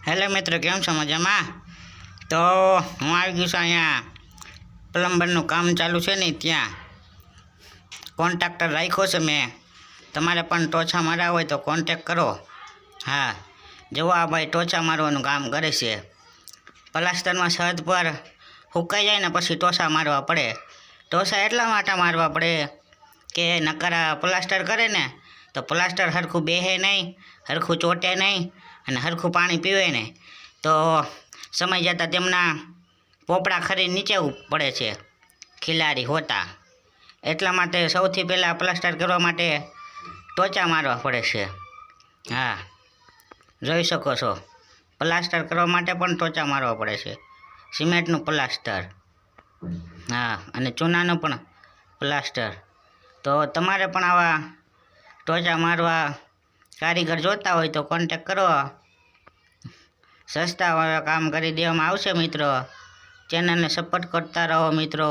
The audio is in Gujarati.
હેલો મિત્રો, કેમ છો? મજામાં? તો હું આવી ગયું છું અહીંયા પ્લમ્બરનું કામ ચાલુ છે ને ત્યાં કોન્ટ્રાક્ટર રાખ્યો છે મેં. તમારે પણ ટોચા મારવા હોય તો કોન્ટેક કરો. હા, જુઓ આ ભાઈ ટોચા મારવાનું કામ કરે છે. પ્લાસ્ટરમાં છત પર સુકાઈ જાય ને પછી ટોચા મારવા પડે. ટોચા એટલા માટે મારવા પડે કે નકર પ્લાસ્ટર કરે ને તો પ્લાસ્ટર સરખું બેસે નહીં, સરખું ચોટે નહીં અને સરખું પાણી પીવે નહીં, તો સમય જતાં તેમના પોપડા ખરી નીચે પડે છે, ખિલાડી હોતા. એટલા માટે સૌથી પહેલાં પ્લાસ્ટર કરવા માટે ટોચા મારવા પડે છે. હા, જોઈ શકો છો, પ્લાસ્ટર કરવા માટે પણ ટોચા મારવા પડે છે. સિમેન્ટનું પ્લાસ્ટર, હા, અને ચૂનાનું પણ પ્લાસ્ટર. તો તમારે પણ આવા ટોચા મારવા કારીગર જોતા હોય તો કોન્ટેક કરો. સસ્તા કામ કરી દેવામાં આવશે મિત્રો. ચેનલને સપોર્ટ કરતા રહો મિત્રો.